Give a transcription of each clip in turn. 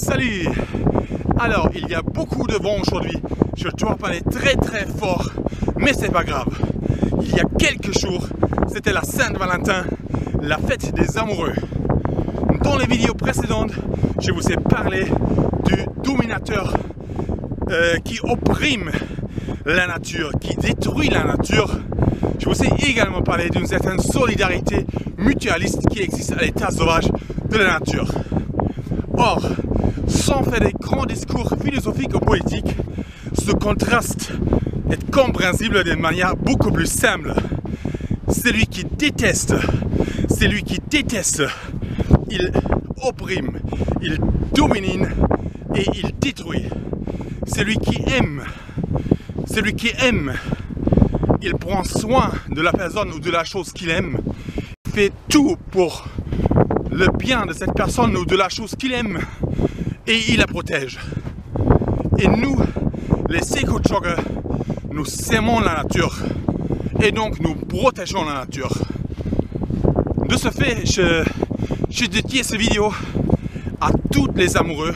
Salut! Alors, il y a beaucoup de vent aujourd'hui. Je dois parler très fort, mais c'est pas grave. Il y a quelques jours, c'était la Saint-Valentin, la fête des amoureux. Dans les vidéos précédentes, je vous ai parlé du dominateur qui opprime la nature, qui détruit la nature. Je vous ai également parlé d'une certaine solidarité mutualiste qui existe à l'état sauvage de la nature. Or, sans faire des grands discours philosophiques ou politiques, ce contraste est compréhensible d'une manière beaucoup plus simple. Celui qui déteste, il opprime, il domine et il détruit. Celui qui aime, il prend soin de la personne ou de la chose qu'il aime, il fait tout pour le bien de cette personne ou de la chose qu'il aime et il la protège. Et nous, les éco-joggers, nous aimons la nature et donc nous protégeons la nature. De ce fait, je dédie cette vidéo à tous les amoureux,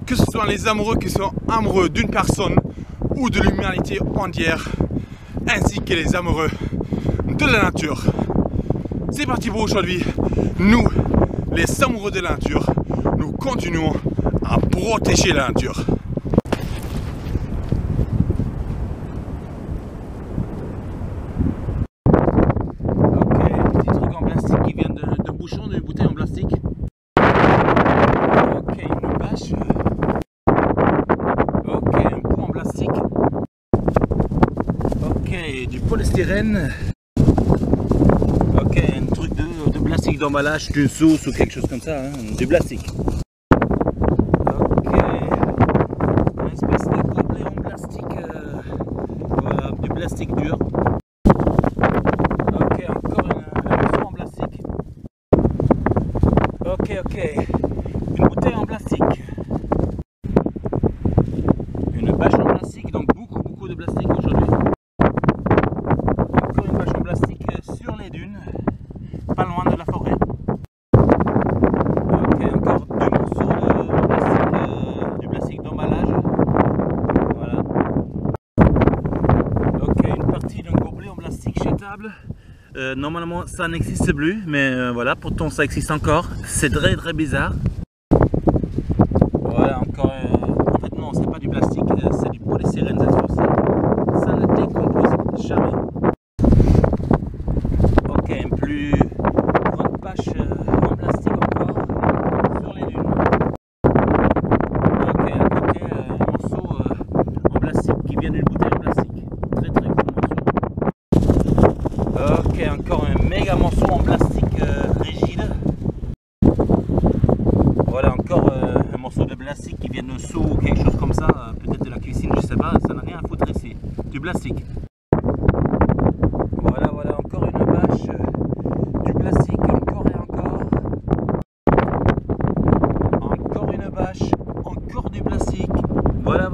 que ce soit les amoureux qui sont amoureux d'une personne ou de l'humanité entière, ainsi que les amoureux de la nature. C'est parti pour aujourd'hui. Nous, les amoureux de la nature, nous continuons à protéger la nature. Ok, petit truc en plastique qui vient d'un bouchon d'une bouteille en plastique. Ok, une bâche. Ok, un pot en plastique. Ok, du polystyrène. Ok, un truc de plastique d'emballage, d'une sauce ou quelque chose comme ça, hein, du plastique. Ok, une espèce de gobelet en plastique, voilà, du plastique dur. Ok, encore un morceau en plastique. Ok, une bouteille en plastique. Une bâche en plastique, donc beaucoup de plastique aujourd'hui. Encore une bâche en plastique sur les dunes, pas loin de la forêt. Ok, encore deux morceaux de plastique, du plastique d'emballage. Voilà. Ok, une partie d'un gobelet en plastique jetable. Normalement ça n'existe plus, mais voilà, pourtant ça existe encore. C'est très bizarre. Voilà, encore. En fait, non, c'est pas du plastique, c'est du polystyrène cette fois-ci. Ça ne décompose jamais. Ok, une plus grande bâche en plastique encore sur les dunes. Ok, à côté, un morceau en plastique qui vient d'une bouteille en plastique. Très gros morceau. Ok, encore un méga morceau en plastique rigide. Voilà, encore un morceau de plastique qui vient d'un seau ou quelque chose comme ça, peut-être de la cuisine, je sais pas, ça n'a rien à foutre ici. Du plastique. Voilà, encore une bâche, du plastique, encore et encore. Encore une bâche, encore du plastique. Voilà.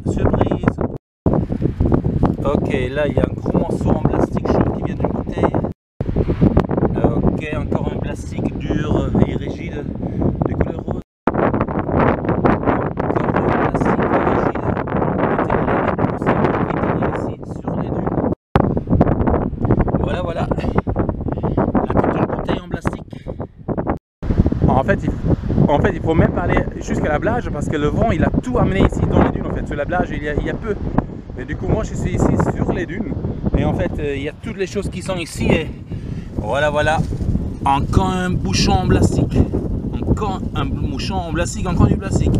Surprise. Ok, là il y a un gros morceau en plastique chaud qui vient d'une bouteille. Ok, encore un plastique dur et rigide de couleur rose. Encore un plastique rigide qui est ici sur les dunes. Voilà. La tête d'une bouteille en plastique. En fait, il faut même pas aller jusqu'à la plage parce que le vent, il a tout amené ici dans les dunes. En fait, sur la plage, il y a peu. Mais du coup, moi, je suis ici sur les dunes. Et en fait, il y a toutes les choses qui sont ici. Et voilà. Encore un bouchon en plastique. Encore un bouchon en plastique, encore du plastique.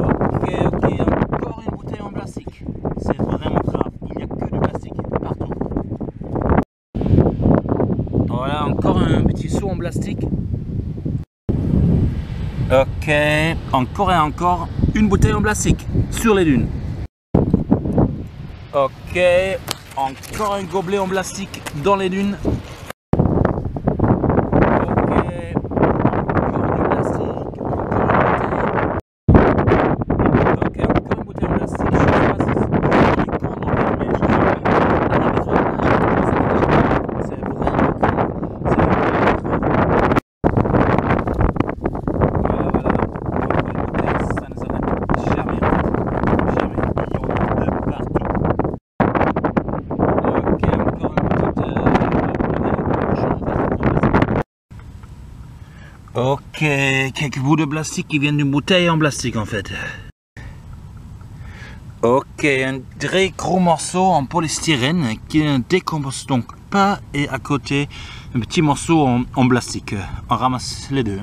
Ok, encore une bouteille en plastique. C'est vraiment grave. Il n'y a que du plastique partout. Voilà, encore un petit seau en plastique. Ok, encore et encore une bouteille en plastique sur les dunes. Ok, encore un gobelet en plastique dans les dunes. Ok, encore du plastique, encore une bouteille en plastique. Je sais pas si c'est prendre, mais je suis arrivé sur la plage. Ok, quelques bouts de plastique qui viennent d'une bouteille en plastique en fait. Ok, un très gros morceau en polystyrène qui ne décompose donc pas, et à côté un petit morceau en plastique. On ramasse les deux.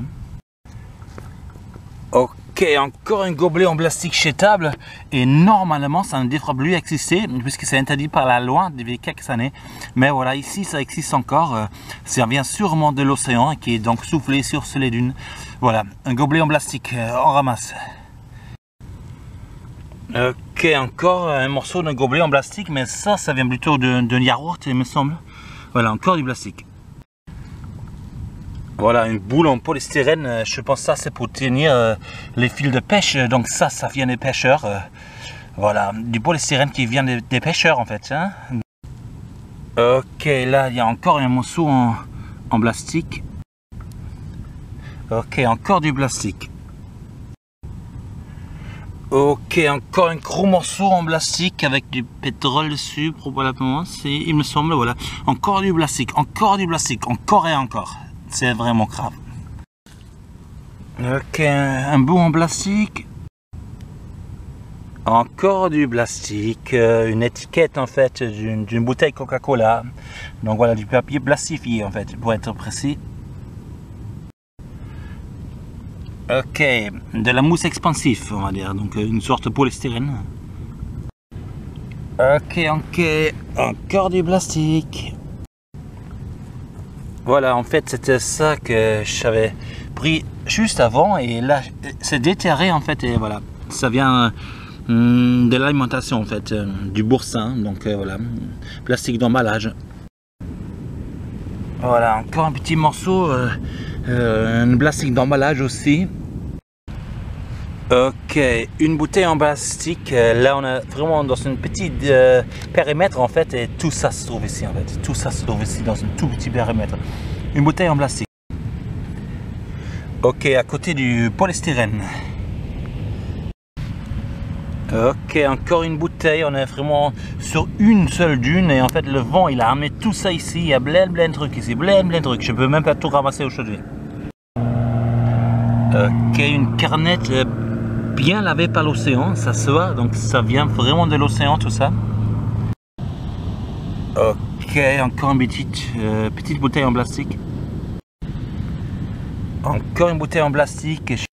Ok, encore un gobelet en plastique jetable, et normalement ça ne devrait plus exister puisque c'est interdit par la loi depuis quelques années. Mais voilà, ici ça existe encore. Ça vient sûrement de l'océan qui est donc soufflé sur les dunes. Voilà, un gobelet en plastique, on ramasse. Ok, encore un morceau d'un gobelet en plastique, mais ça vient plutôt d'un yaourt, il me semble. Voilà, encore du plastique. Voilà, une boule en polystyrène, je pense que ça c'est pour tenir les fils de pêche, donc ça vient des pêcheurs. Voilà, du polystyrène qui vient des pêcheurs en fait. Hein. Ok, là il y a encore un morceau en plastique. Ok, encore du plastique. Ok, encore un gros morceau en plastique avec du pétrole dessus, probablement, il me semble, voilà. Encore du plastique, encore et encore. C'est vraiment grave. Ok, un bout en plastique. Encore du plastique, une étiquette en fait d'une bouteille Coca-Cola. Donc voilà, du papier plastifié en fait, pour être précis. Ok, de la mousse expansive, on va dire, donc une sorte de polystyrène. Ok, encore du plastique. Voilà, en fait, c'était ça que j'avais pris juste avant, et là, c'est déterré en fait, et voilà, ça vient de l'alimentation en fait, du boursin, donc voilà, plastique d'emballage. Voilà, encore un petit morceau, un plastique d'emballage aussi. Ok, une bouteille en plastique, là on est vraiment dans un petit périmètre en fait, et tout ça se trouve ici en fait, tout ça se trouve ici dans un tout petit périmètre. Une bouteille en plastique. Ok, à côté du polystyrène. Ok, encore une bouteille, on est vraiment sur une seule dune, et en fait le vent il a amené tout ça ici, il y a plein de trucs ici, plein de trucs, je peux même pas tout ramasser aujourd'hui. Ok, une canette bien lavée par l'océan, ça se voit, donc ça vient vraiment de l'océan tout ça. Ok, encore une petite bouteille en plastique. Encore une bouteille en plastique.